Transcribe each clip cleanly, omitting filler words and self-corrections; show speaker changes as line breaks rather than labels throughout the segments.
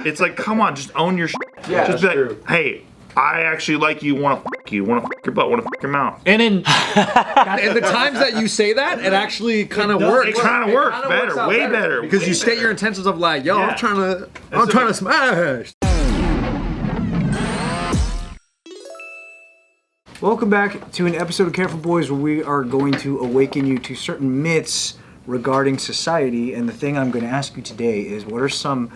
It's like, come on, just own your shit.
Yeah,
just be like, hey, I actually like you, want to fuck you, want to fuck your butt, want to fuck your mouth.
And in
and the times that you say that, it actually kind of works.
It kind of works better, way better.
Because you state your intentions of like, yo, I'm trying to smash.
Welcome back to an episode of Careful Boys where we are going to awaken you to certain myths regarding society. And the thing I'm going to ask you today is what are some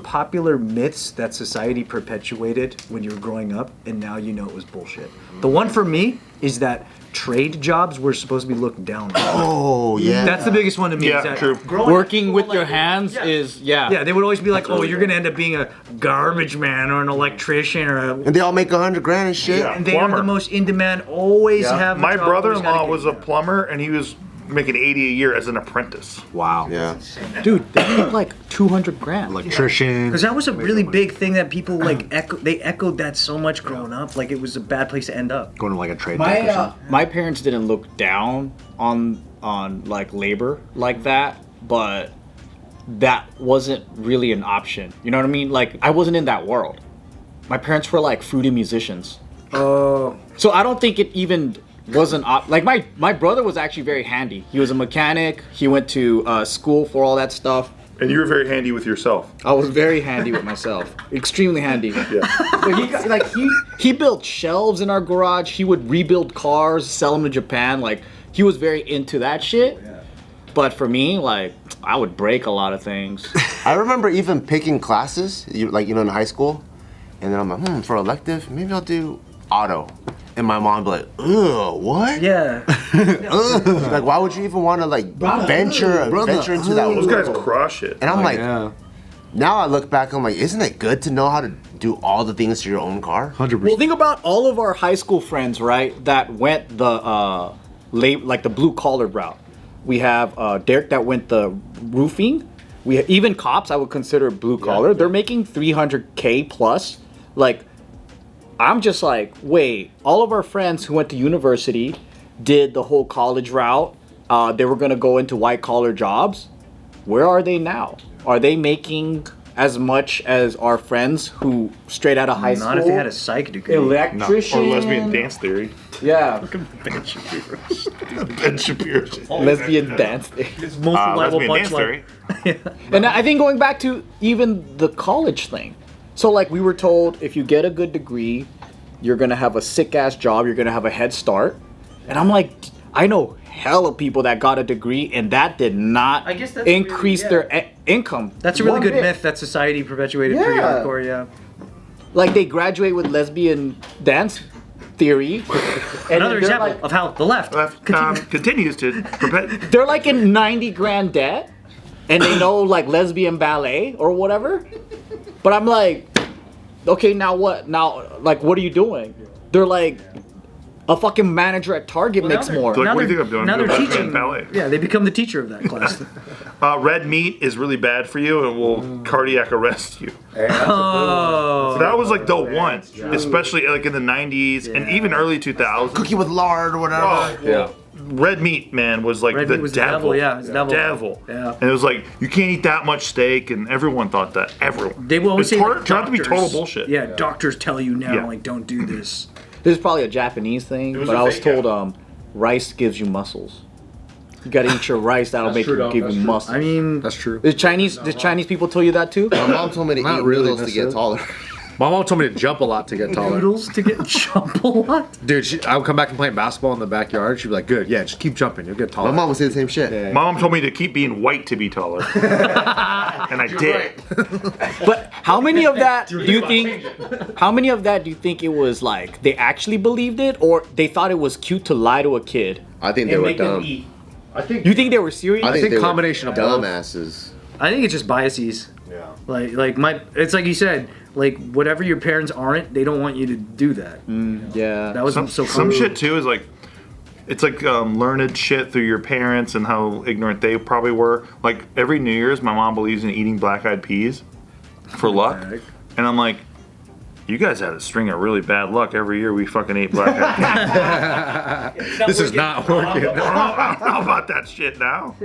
popular myths that society perpetuated when you were growing up and now you know it was bullshit? The one for me is that trade jobs were supposed to be looked down on.
Oh, yeah.
That's the biggest one to me.
Yeah, true.
working with your hands is,
Yeah, they would always be like, oh, you're going to end up being a garbage man or an electrician or a...
And they all make $100 grand and shit.
And they are the most in demand, always have a
My
job,
brother-in-law
always
was a plumber, and he was making 80 a year as an apprentice.
Wow.
Yeah.
dude, they make like 200 grand.
Electrician.
Because that was a really big thing that people like they echoed that so much growing up. Like it was a bad place to end up.
Going to like a trade technician.
My parents didn't look down on like labor like that, but that wasn't really an option. You know what I mean? Like I wasn't in that world. My parents were like fruity musicians.
Oh.
So I don't think it even wasn't like my brother was actually very handy. He was a mechanic. He went to school for all that stuff.
And you were very handy with yourself.
I was very handy with myself, extremely handy. Yeah. But he built shelves in our garage. He would rebuild cars, sell them to Japan. Like he was very into that shit. Yeah. But for me, like I would break a lot of things.
I remember even picking classes, in high school, and then I'm like, for elective, maybe I'll do auto. And my mom would be like, ugh, what?
Yeah.
Like, why would you even want to venture into that?
Those guys crush it.
And I'm now I look back, I'm like, isn't it good to know how to do all the things to your own car?
100%.
Well, think about all of our high school friends, right? That went the the blue collar route. We have Derek that went the roofing. We have, even cops I would consider blue collar. They're making $300K plus. Like, I'm just like, wait, all of our friends who went to university did the whole college route. They were going to go into white collar jobs. Where are they now? Are they making as much as our friends who straight out of high school?
Not if they had a psych degree.
Electrician.
Or lesbian dance theory.
Yeah.
Ben Shapiro. Ben Shapiro.
Lesbian dance theory.
It's most reliable
Lesbian dance
punchline.
theory.
And I think going back to even the college thing. So like we were told if you get a good degree, you're going to have a sick ass job, you're going to have a head start. And I'm like, I know hella people that got a degree and that did not increase their income.
That's a really good
bit.
myth that society perpetuated pretty hardcore, yeah.
Like they graduate with lesbian dance theory.
Another example of how the left
continues to perpetuate.
They're like in 90 grand debt and they know like lesbian ballet or whatever. But I'm like, okay, now what? Now, like, what are you doing? They're like, a fucking manager at Target makes more.
Like, what do you think I'm doing?
Now they're teaching.
Ballet.
Yeah, they become the teacher of that class.
Red meat is really bad for you and will cardiac arrest you.
Oh.
So that was like the one, especially like in the 90s and even early 2000s.
Cookie with lard or whatever.
Oh, yeah. Red meat, man, was like the devil.
Yeah, it's the devil.
Yeah. And it was like, you can't eat that much steak, and everyone thought that. Everyone.
They will always say,
turned out to be total bullshit.
Yeah, doctors tell you now, like, don't do this.
This is probably a Japanese thing, but I was told rice gives you muscles. You gotta eat your rice, that'll give you muscles.
I mean,
that's true.
Did Chinese people tell you that too?
My mom told me to eat noodles to get taller.
My mom told me to jump a lot to get taller.
Noodles to get jump a lot?
Dude, I would come back and play basketball in the backyard. She'd be like, good, yeah, just keep jumping. You'll get taller.
My mom would say the same shit.
Yeah.
Mom told me to keep being white to be taller. And I did.
But how many of that do you think it was like they actually believed it or they thought it was cute to lie to a kid?
I think they were dumb.
You think they were serious?
I think combination of both.
Dumbasses.
I think it's just biases. Yeah. It's like you said, like whatever your parents aren't, they don't want you to do that.
Yeah.
That was so cool.
Some shit too is like, it's like learned shit through your parents and how ignorant they probably were. Like every New Year's, my mom believes in eating black-eyed peas for luck, and I'm like, you guys had a string of really bad luck every year. We fucking ate black-eyed peas.
This is not working.
I don't know about that shit now.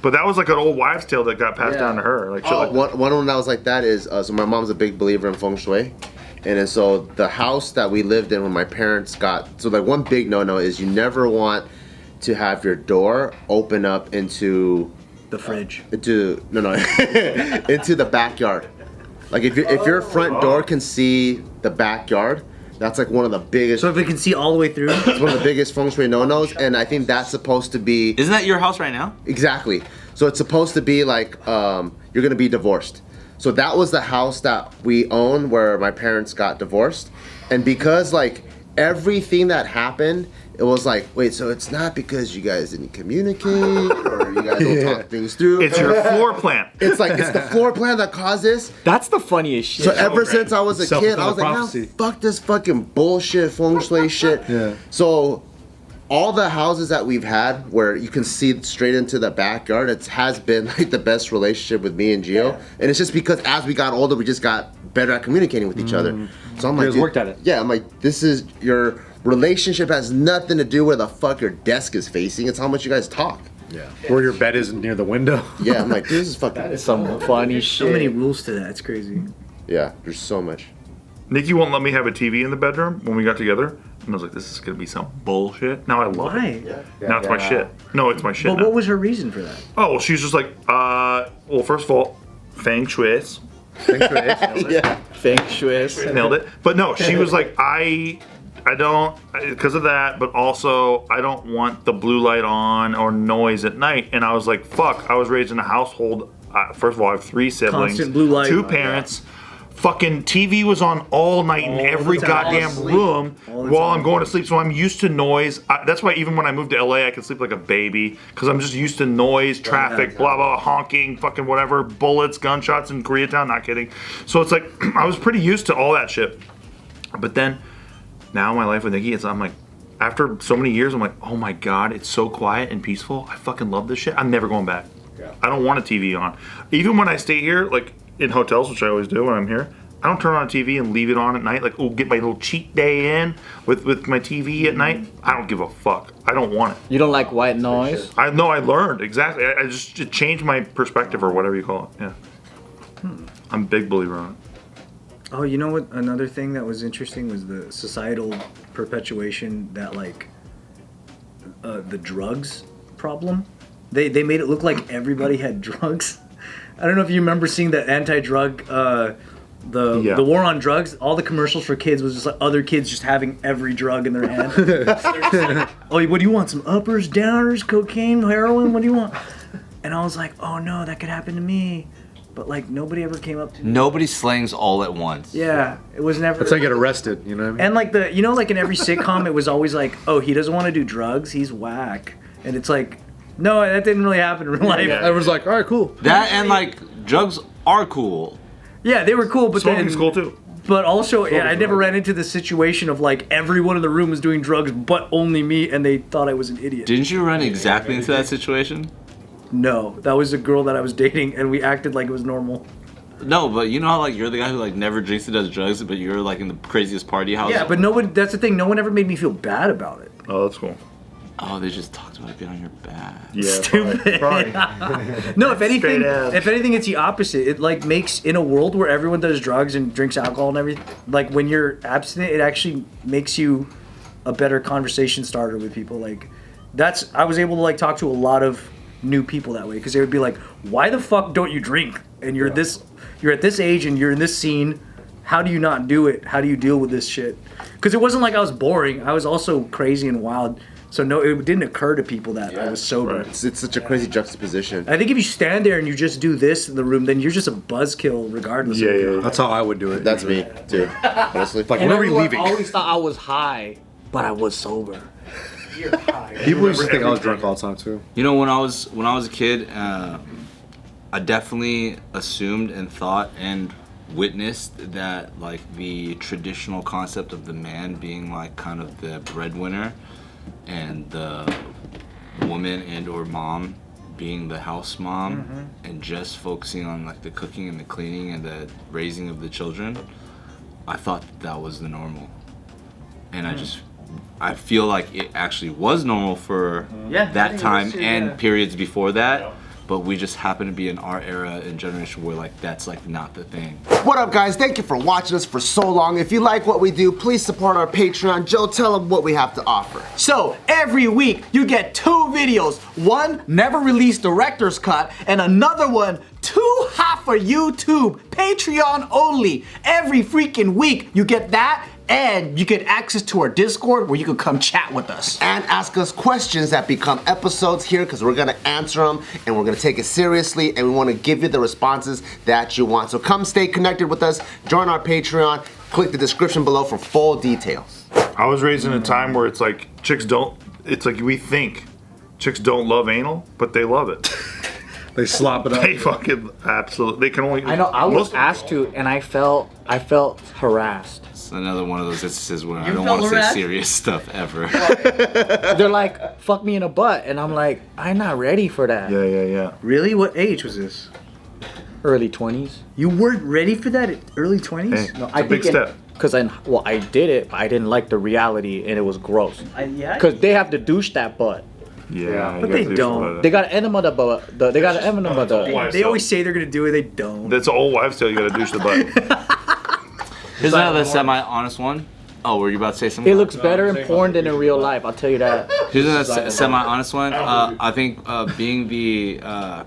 But that was like an old wives' tale that got passed down to her. Like, shit like
One of them that was like that is so my mom's a big believer in feng shui, and then so the house that we lived in when my parents got so like one big no is you never want to have your door open up into
The fridge.
into the backyard. Like if your front door can see the backyard, that's like one of the biggest.
So if it can see all the way through?
It's one of the biggest feng shui no-nos, and I think that's supposed to be
Isn't that your house right now?
exactly. So it's supposed to be like you're gonna be divorced. So that was the house that we own where my parents got divorced, and because like everything that happened, it was like, wait, so it's not because you guys didn't communicate or you guys don't talk things through.
it's your floor plan.
It's like it's the floor plan that caused this.
That's the funniest shit.
So ever since I was a kid, I was like, no,
Self-fulfilling prophecy.
fuck this fucking bullshit feng shui shit.
Yeah.
So all the houses that we've had where you can see straight into the backyard, it has been like the best relationship with me and Gio. And it's just because as we got older, we just got better at communicating with each other. So I'm like,
guys
dude,
worked at it.
Yeah, I'm like, this is your relationship has nothing to do where the fuck your desk is facing. It's how much you guys talk.
Yeah. Where your bed is near the window.
Yeah, I'm like, this is fucking.
Some funny
So
shit.
many rules to that. It's crazy.
Yeah, there's so much.
Nikki won't let me have a TV in the bedroom when we got together. And I was like, this is going to be some bullshit. Now I love it.
Why?
Now it's my shit. No, it's my shit
But
now.
what was her reason for that?
Oh, well, she's just like, well, first of all, feng shui.
Yeah.
Feng shui.
Nailed it. But no, she was like, I don't, because of that, but also I don't want the blue light on or noise at night. And I was like, fuck, I was raised in a household. First of all, I have 3 siblings,
Constant blue light.
2 parents. Fucking TV was on all night in every
the time.
goddamn room
All the
while
time.
I'm going to sleep. So I'm used to noise. That's why even when I moved to LA, I could sleep like a baby because I'm just used to noise, traffic, blah, blah, honking, fucking whatever, bullets, gunshots in Koreatown. Not kidding. So it's like, I was pretty used to all that shit. But then, now my life with Nikki, I'm like, after so many years, I'm like, oh my God, it's so quiet and peaceful. I fucking love this shit. I'm never going back. I don't want a TV on. Even when I stay here, like in hotels, which I always do when I'm here, I don't turn on a TV and leave it on at night. Like, oh, get my little cheat day in with my TV at night. I don't give a fuck. I don't want it.
You don't like white noise?
I know I learned, exactly. I just it changed my perspective or whatever you call it. Yeah. I'm a big believer on it.
Oh, you know what? Another thing that was interesting was the societal perpetuation that, like, the drugs problem. They made it look like everybody had drugs. I don't know if you remember seeing that anti-drug, the war on drugs. All the commercials for kids was just like other kids just having every drug in their hand. Oh, what do you want? Some uppers, downers, cocaine, heroin? What do you want? And I was like, oh no, that could happen to me. But like nobody ever came up to me.
Nobody slangs all at once.
Yeah, it was never.
That's how you get arrested, you know what I mean?
And like like in every sitcom, it was always like, oh, he doesn't want to do drugs, he's whack. And it's like, no, that didn't really happen in real life. Yeah,
Everyone's like, all right, cool.
That and like drugs are cool.
they were cool, but
Smoking's
then,
cool too.
But also, I never ran into the situation of like everyone in the room was doing drugs, but only me, and they thought I was an idiot.
Didn't you run exactly into that situation?
No, that was a girl that I was dating, and we acted like it was normal.
No, but you know how like you're the guy who like never drinks or does drugs, but you're like in the craziest party house.
Yeah, but nobody. That's the thing. No one ever made me feel bad about it.
Oh, that's cool.
Oh, they just talked about it being on your back.
Yeah,
Stupid.
Probably.
No, if anything,
Straight edge.
it's the opposite. It like makes in a world where everyone does drugs and drinks alcohol and everything. Like when you're abstinent, it actually makes you a better conversation starter with people. Like I was able to like talk to a lot of new people that way because they would be like, "Why the fuck don't you drink? And you're at this age and you're in this scene. How do you not do it? How do you deal with this shit?" Because it wasn't like I was boring. I was also crazy and wild. So no, it didn't occur to people that I was sober.
Right.
It's such a crazy juxtaposition.
I think if you stand there and you just do this in the room, then you're just a buzzkill regardless.
Yeah.
That's how I would do it.
That's me too, honestly.
Like, when are we leaving?
I always thought I was high, but I was sober.
You're high.
People used to think I was drunk all the time too.
You know, when I was a kid, I definitely assumed and thought and witnessed that like the traditional concept of the man being like kind of the breadwinner and the woman and or mom being the house mom and just focusing on like the cooking and the cleaning and the raising of the children, I thought that was the normal. And I just I feel like it actually was normal for
Yeah, I
that
think it
time
was too,
and
yeah.
periods before that. But we just happen to be in our era and generation where like that's like not the thing.
What up, guys? Thank you for watching us for so long. If you like what we do, please support our Patreon. Joe, tell them what we have to offer.
So every week you get 2 videos. One never released director's cut, and another one too hot for YouTube, Patreon only. Every freaking week you get that, and you get access to our Discord where you can come chat with us.
And ask us questions that become episodes here, because we're gonna answer them and we're gonna take it seriously, and we wanna give you the responses that you want. So come stay connected with us, join our Patreon, click the description below for full details.
I was raised in a time where it's like chicks don't. It's like we think chicks don't love anal, but they love it.
They slop it up.
They fucking absolutely. They can only.
I know I was
most-
asked to, and I felt harassed.
It's another one of those instances where I
You
don't
felt
want to say
harassed?
serious stuff ever.
They're like, fuck me in a butt, and I'm like, I'm not ready for that.
Yeah.
Really? What age was this?
Early 20s.
You weren't ready for that at early 20s?
Hey,
No,
it's a big step.
Because I did it, but I didn't like the reality, and it was gross.
Yeah.
Because they have to douche that butt.
Yeah,
But they don't.
They got an enema the butt. They got an enema the.
They always say they're gonna do it, they don't.
That's an old wives' tale. You gotta douche the butt.
Here's another semi-honest one. Oh, were you about to say something?
It looks better in porn than in real life. I'll tell you that.
Here's a semi-honest one. I think being the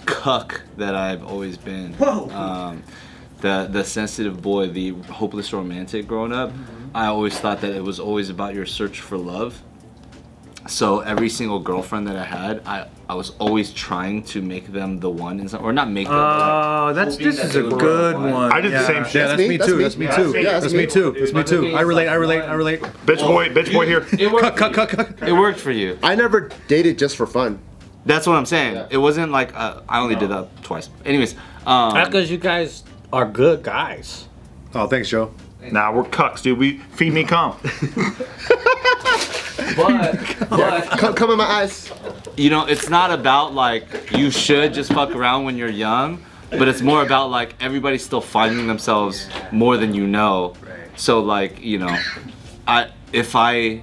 cuck that I've always been, the sensitive boy, the hopeless romantic growing up, I always thought that it was always about your search for love. So every single girlfriend that I had, I was always trying to make them the one, or not make them.
Oh, this is a good one.
I did the same
Yeah,
shit.
that's me too. That's me too. That's me too. That's me too. I relate.
Bitch boy here.
It worked.
Cut.
It worked for you.
I never dated just for fun.
That's what I'm saying. It wasn't like I only did that twice. Anyways,
Because you guys are good guys.
Oh, thanks, Joe.
Nah, we're cucks, dude. We feed me cum.
but
Come in my eyes.
you know, it's not about like you should just fuck around when you're young, but it's more about like everybody's still finding themselves more than you know. So like, you know, if I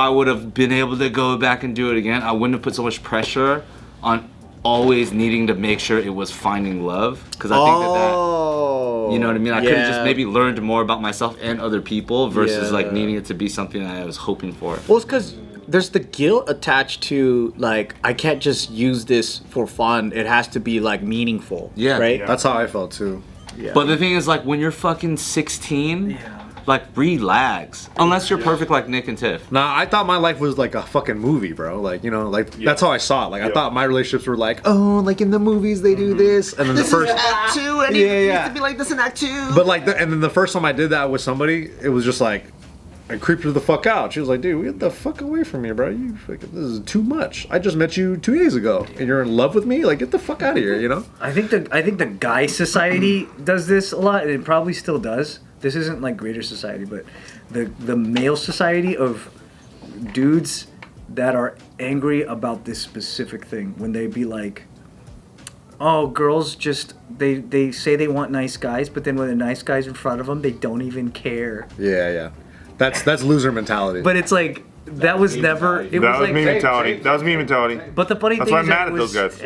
would have been able to go back and do it again, I wouldn't have put so much pressure on always needing to make sure it was finding love, because I think that you know what I mean? I could have just maybe learned more about myself and other people versus like needing it to be something that I was hoping for.
Well, it's because there's the guilt attached to like I can't just use this for fun. It has to be like meaningful.
Yeah.
Right.
That's how I felt too.
But the thing is, like, when you're fucking 16, like, relax. Unless you're perfect like Nick and Tiff.
Nah, I thought my life was like a fucking movie, bro. Like, you know, like that's how I saw it. Like, I thought my relationships were like, oh, like in the movies they do this, and then the first,
Act 2, and it used to be like this in Act 2.
but like, and then the first time I did that with somebody, it was just like, I creeped her the fuck out. She was like, dude, get the fuck away from me, bro. You fucking, this is too much. I just met you 2 days ago, and you're in love with me. Like, get the fuck out of here, you know?
I think the guy society does this a lot, and it probably still does. This isn't like greater society, but the male society of dudes that are angry about this specific thing, when they be like, oh, girls just they say they want nice guys, but then when the nice guys in front of them, they don't even care.
Yeah. That's loser mentality.
But it's like that was never. It
That was
like,
me mentality. That was me mentality.
But the funny
That's
thing
why I'm
is
mad
that
at
it
those
was-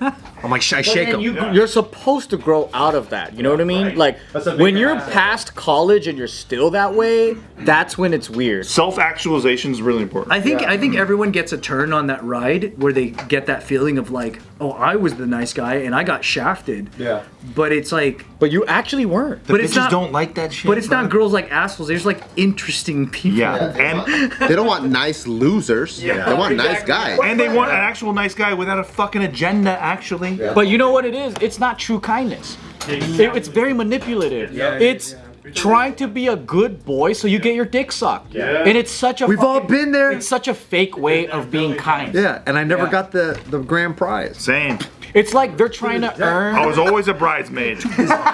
guys.
I'm like, I shake them.
You're supposed to grow out of that. You know what I mean? Like when you're past college and you're still that way, that's when it's weird.
Self-actualization is really important.
I think everyone gets a turn on that ride where they get that feeling of like, oh, I was the nice guy and I got shafted.
Yeah.
But it's like,
But you actually weren't.
but it's not.
don't like that shit.
But it's not girls like assholes. There's like interesting people.
Yeah, and
They don't want nice losers. They want nice guys.
and they want an actual nice guy without a fucking agenda. Actually,
But you know what it is? It's not true kindness. It's very manipulative. It's trying to be a good boy so you get your dick sucked. And it's such a
We've all been there.
It's such a fake way of being kind.
Yeah, and I never got the grand prize.
same.
It's like they're trying to earn.
I was always a bridesmaid.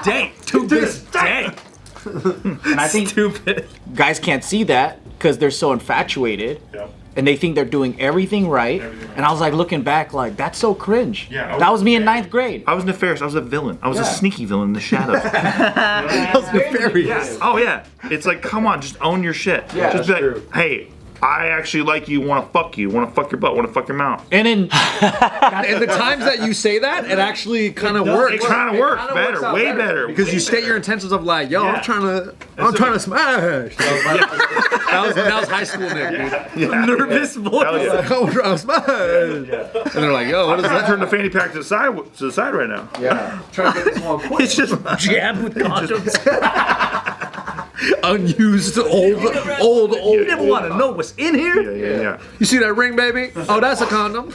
Day to this day.
And I think
Stupid.
guys can't see that because they're so infatuated. And they think they're doing everything right. And I was like looking back like, that's so cringe. That was me in 9th grade.
I was nefarious. I was a villain. I was a sneaky villain in the shadows.
That was nefarious.
Oh yeah. It's like, come on, just own your shit.
Yeah,
just be like, hey, I actually like you, want to fuck your butt, want to fuck your mouth.
And then
And the times that you say that, it actually kind of works.
It kind of works better, way better.
Because you state your intentions of like, yo, I'm trying to smash. That was high school Nick, dude.
nervous voice.
Hell yeah.
I'm trying to smash. And they're like, yo, what is
I'm
that?
turning the fanny pack to the side right now.
Yeah. Trying to get this one quick.
It's just jabbed with condoms.
Unused, old.
You never want to know what's in here.
Yeah.
You see that ring, baby? Oh, that's a condom.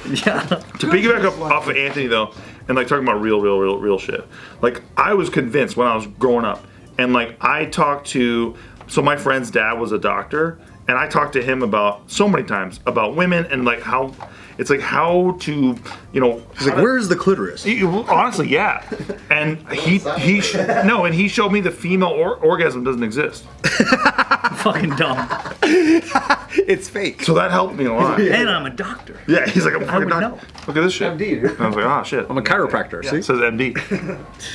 Yeah.
To piggyback off of Anthony though, and like talking about real shit. Like I was convinced when I was growing up, and like I talked to, so my friend's dad was a doctor, and I talked to him about so many times about women and like how it's like how to, you know.
He's like, where's the clitoris?
Honestly, yeah. And he showed me the female orgasm doesn't exist.
Fucking dumb.
It's fake.
So that helped me a lot.
And I'm a doctor.
Yeah, he's like, I'm a fucking
would
doctor.
know.
Look at this shit.
MD.
And I was like, oh shit.
I'm a chiropractor. See?
It says MD.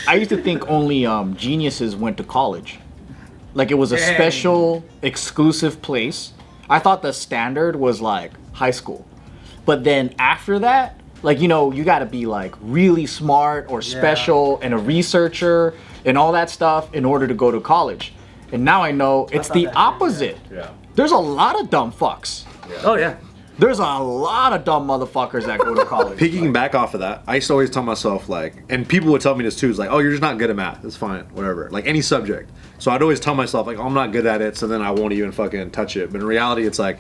I used to think only geniuses went to college. Like it was a special, exclusive place. I thought the standard was like high school. But then after that, like, you know, you gotta be like really smart or special and a researcher and all that stuff in order to go to college. And now I know it's the opposite.
Yeah.
There's a lot of dumb fucks.
Oh yeah.
There's a lot of dumb motherfuckers that go to college.
Picking back off of that, I used to always tell myself like, and people would tell me this too, is like, oh, you're just not good at math. It's fine, whatever. Like any subject. So I'd always tell myself like, oh, I'm not good at it, so then I won't even fucking touch it. But in reality, it's like,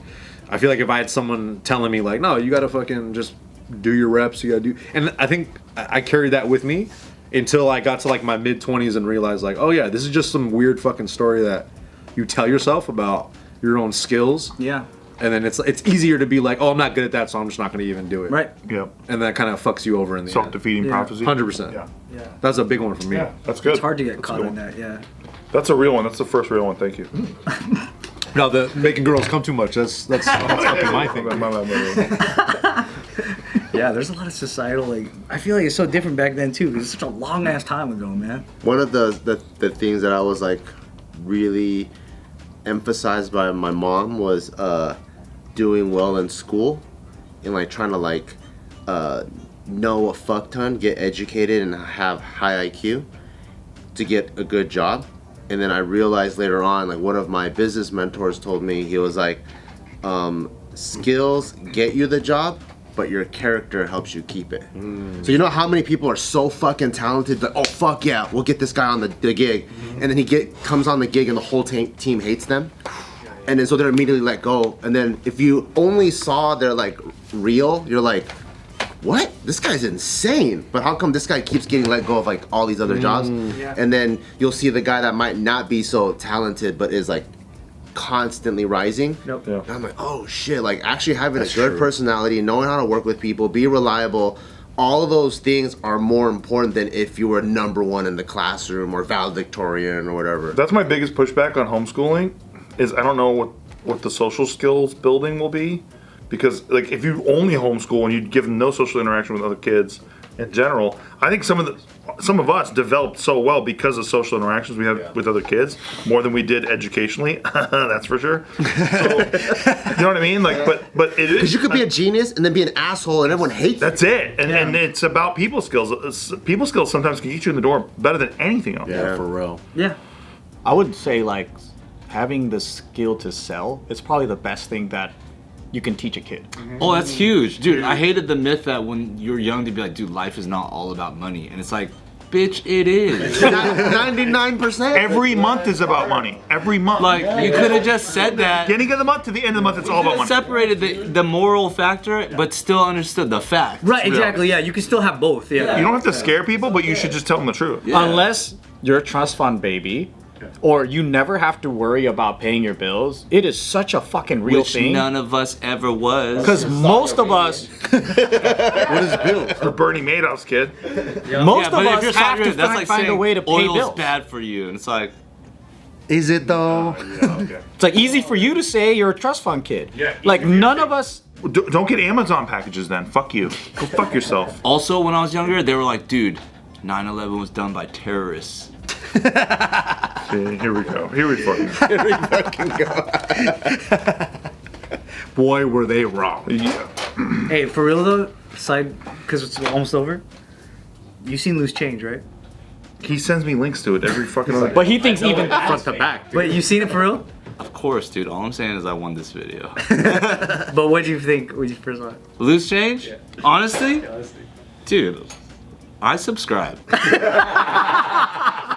I feel like if I had someone telling me like, no, you gotta fucking just do your reps, you gotta do, and I think I carried that with me until I got to like my mid-20s and realized like, oh yeah, this is just some weird fucking story that you tell yourself about your own skills.
Yeah.
And then it's easier to be like, oh, I'm not good at that, so I'm just not going to even do it.
Right.
Yep.
And that kind of fucks you over in the end.
Self-defeating prophecy.
100%.
Yeah.
Yeah.
That's a big one for me.
Yeah, that's good.
It's hard to get
That's
caught
a good
in
one.
that. Yeah.
That's a real one. That's the first real one. Thank you.
No, the making girls come too much. That's fucking my thing.
Yeah. There's a lot of societal like. I feel like it's so different back then too because it's such a long ass time ago, man.
One of the things that I was like really emphasized by my mom was doing well in school and like trying to like know a fuck ton, get educated and have high IQ to get a good job. And then I realized later on, like one of my business mentors told me, he was like, skills get you the job, but your character helps you keep it. So you know how many people are so fucking talented, like, oh fuck yeah, we'll get this guy on the gig. And then he comes on the gig and the whole team hates them. And then so they're immediately let go. And then if you only saw their like real, you're like, what? This guy's insane. But how come this guy keeps getting let go of like all these other jobs?
Yeah.
And then you'll see the guy that might not be so talented but is like constantly rising.
Nope.
Yeah.
And I'm like, oh shit, like actually having a good personality, knowing how to work with people, be reliable, all of those things are more important than if you were number one in the classroom or valedictorian or whatever.
That's my biggest pushback on homeschooling. Is I don't know what the social skills building will be, because like if you only homeschool and you give them no social interaction with other kids in general, I think some of us developed so well because of social interactions we have with other kids more than we did educationally. That's for sure. So, you know what I mean? Like, but it is
Because you could be a genius and then be an asshole and everyone hates you.
that's it, and it's about people skills. People skills sometimes can get you in the door better than anything else.
Yeah, for real.
Yeah.
I would say like having the skill to sell is probably the best thing that you can teach a kid.
Oh, that's huge. Dude, I hated the myth that when you're young, to be like, dude, life is not all about money. And it's like, bitch, it is.
99%.
Every month is about money. Every month.
Like, you could have just said that.
beginning of the month to the end of the month, it's all about money.
Separated the moral factor, but still understood the fact.
Right. Exactly. Yeah. You can still have both. Yeah.
You don't have to scare people, but you should just tell them the truth.
Yeah.
Unless you're a trust fund baby, or you never have to worry about paying your bills. It is such a fucking real
Which
thing.
none of us ever was.
Because most of us,
What is bills?
Or Bernie Madoff's kid.
most
but
of us have to find a
saying
way to pay
oil's
bills.
bad for you. And it's like,
Is it though?
It's like easy for you to say you're a trust fund kid.
Yeah,
like
easy for you
none
to
of us.
Don't get Amazon packages then. Fuck you. Go fuck yourself.
also when I was younger, they were like, dude, 9/11 was done by terrorists.
See, here we go. Here we fucking go.
Boy, were they wrong.
Yeah.
Hey, for real though, side, because it's almost over. You've seen Loose Change, right?
He sends me links to it every fucking other
But he thinks even
Front to back, dude.
Wait, you seen it for real?
Of course, dude. All I'm saying is I won this video.
But what do you think when you first saw it?
Loose change? Honestly? Dude, I subscribe.